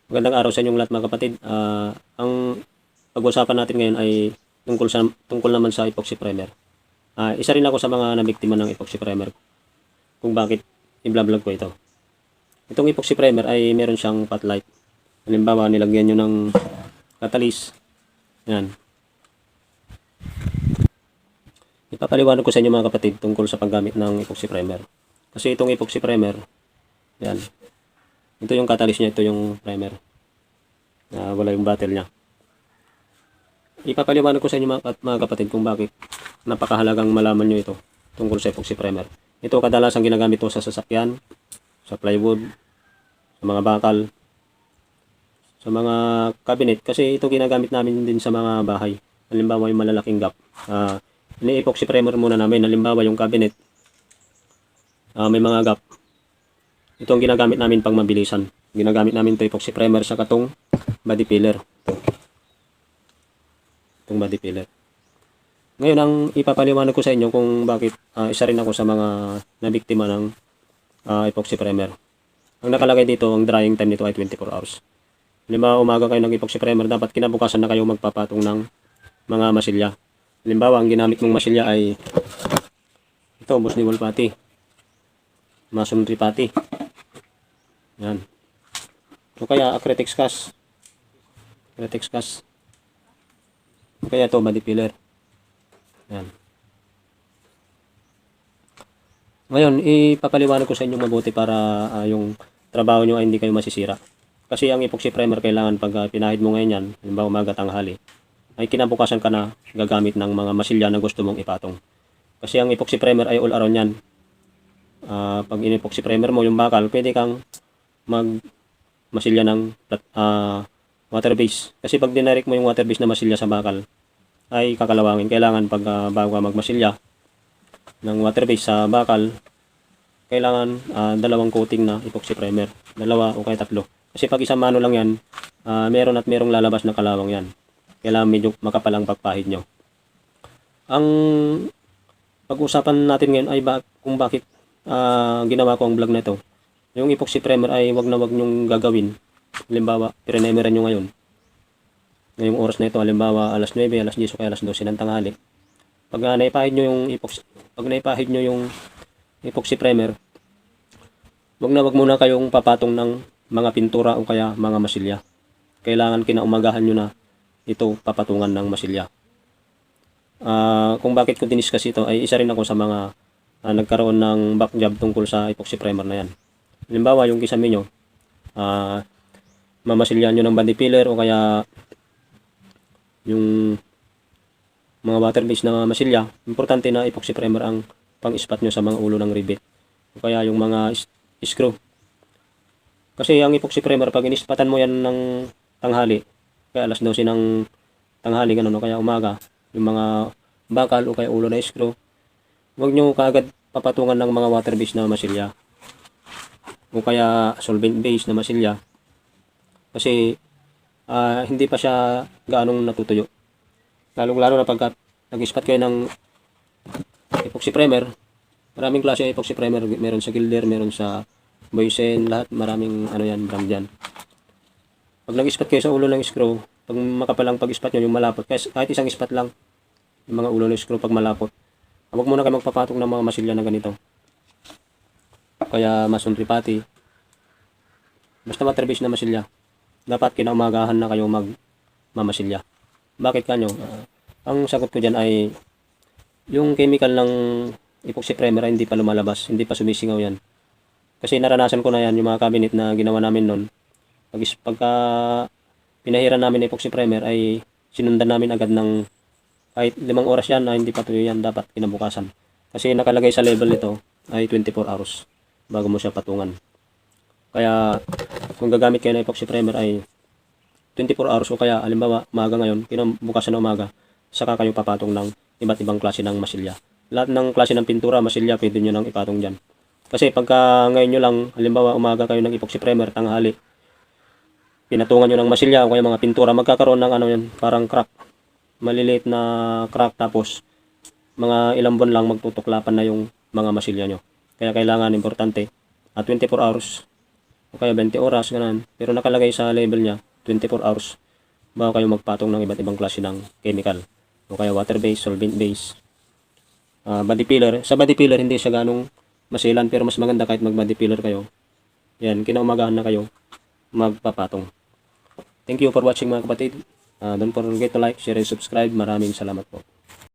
Magandang araw sa inyong lahat mga kapatid. Ang pag-uusapan natin ngayon ay tungkol naman sa epoxy primer. Isa rin ako sa mga nabiktima ng epoxy primer kung bakit i-vlog ko ito. Itong epoxy primer ay meron siyang pot light. Halimbawa, nilagyan nyo ng catalyst. Yan. Ipapaliwanag ko sa inyo mga kapatid tungkol sa paggamit ng epoxy primer. Kasi itong epoxy primer, yan. Ito yung catalyst niya, ito yung primer. Wala yung battle niya. Ipapaliwanag ko sa inyo mga kapatid kung bakit napakahalagang malaman nyo ito tungkol sa epoxy primer. Ito kadalasang ginagamit ito sa sasakyan, sa plywood, sa mga bakal, sa mga cabinet. Kasi ito ginagamit namin din sa mga bahay. Halimbawa yung malalaking gap. Ini-epoxy primer muna namin. Halimbawa yung cabinet, may mga gap. Ito ang ginagamit namin pang mabilisan. Ginagamit namin ito epoxy primer sa katong body filler. Itong body filler. Ngayon, ang ipapaliwanag ko sa inyo kung bakit isa rin ako sa mga nabiktima ng epoxy primer. Ang nakalagay dito, ang drying time nito ay 24 hours. Halimbawa, umaga kayo ng epoxy primer, dapat kinabukasan na kayo magpapatong ng mga masilya. Halimbawa, ang ginamit mong masilya ay ito, Bosniwal putty, masonry putty. Yan. O kaya acrylic cast. Acrylic cast. O kaya ito, body filler. Yan. Ngayon, ipapaliwanag ko sa inyo mabuti para yung trabaho nyo ay hindi kayo masisira. Kasi ang epoxy primer kailangan pag pinahid mo ngayon yan, halimbawa umaga tanghali, ay kinabukasan ka na gagamit ng mga masilya na gusto mong ipatong. Kasi ang epoxy primer ay all around yan. Pag in-epoxy primer mo yung bakal, pwede kang masilya ng water base. Kasi pag dinirect mo yung water base na masilya sa bakal, ay kakalawangin. Kailangan pag bago ka magmasilya ng water base sa bakal, kailangan dalawang coating na epoxy primer. Dalawa o kaya tatlo. Kasi pag isang mano lang yan, meron at merong lalabas na kalawang yan. Kailangan medyo makapal ang pagpahid nyo. Ang pag-usapan natin ngayon ay kung bakit ginawa ko ang vlog na ito. Yung epoxy primer ay wag na wag nyong gagawin. Halimbawa, primeran nyo ngayon. Ngayong oras na ito, halimbawa alas 9, alas 10 o kaya alas 12 ng tanghali. Pag naipahid nyo yung epoxy primer, wag na wag muna kayong papatong ng mga pintura o kaya mga masilya. Kailangan kinaumagahan nyo na ito papatungan ng masilya. Kung bakit ko diniscuss ito ay isa rin ako sa mga nagkaroon ng back job tungkol sa epoxy primer na yan. Halimbawa yung kisame nyo, mamasilyan nyo ng body filler o kaya yung mga water base na masilya, importante na epoxy primer ang pang-ispat nyo sa mga ulo ng rivet o kaya yung mga screw. Kasi ang epoxy primer, pag inispatan mo yan ng tanghali, kaya alas 12 ng tanghali, ganun o kaya umaga, yung mga bakal o kaya ulo na screw, huwag nyo kaagad papatungan ng mga water base na masilya o kaya solvent base na masilya kasi hindi pa siya gaanong natutuyo. Lalong-lalo na pagka nag-ispat kayo ng epoxy primer, maraming klase ng epoxy primer, meron sa Gilder, meron sa Boysen, lahat maraming yan, brand yan. Pag nag-ispat kayo sa ulo ng screw, pag makapalang pag-ispat nyo yung malapot, kahit isang ispat lang, yung mga ulo ng screw pag malapot, huwag muna kayo magpapatong ng mga masilya na ganito. Kaya masonry putty, basta water base na masilya, dapat kinaumagahan na kayo magmamasilya. Bakit kanyo? Ang sagot ko dyan ay yung chemical ng epoxy primer ay hindi pa lumalabas, hindi pa sumisingaw yan. Kasi naranasan ko na yan, yung mga cabinet na ginawa namin noon. Pagka pinahiran namin epoxy primer ay sinundan namin agad ng kahit 5 oras yan na hindi pa tuyo yan, dapat kinabukasan. Kasi nakalagay sa label nito ay 24 hours bago mo siya patungan. Kaya kung gagamit kayo ng epoxy primer ay 24 hours o kaya halimbawa umaga ngayon, kinabukasan na umaga, saka kayo papatong ng iba't ibang klase ng masilya. Lahat ng klase ng pintura, masilya, pwede nyo nang ipatong dyan. Kasi pagka ngayon nyo lang, halimbawa umaga kayo ng epoxy primer, tanghali, pinatungan nyo ng masilya o kaya mga pintura, magkakaroon ng yan, parang crack. Maliliit na crack, tapos mga ilang buwan lang magtutuklapan na yung mga masilya nyo. Kaya kailangan importante 24 hours o kaya 20 oras, ganun. Pero nakalagay sa label niya, 24 hours bago kayo magpatong ng iba't ibang klase ng chemical. O kaya water-based, solvent-based. Body filler. Sa body filler, hindi siya ganong masilan, pero mas maganda kahit mag-body filler kayo. Yan, kinaumagahan na kayo magpapatong. Thank you for watching mga kapatid. Don't forget to like, share, and subscribe. Maraming salamat po.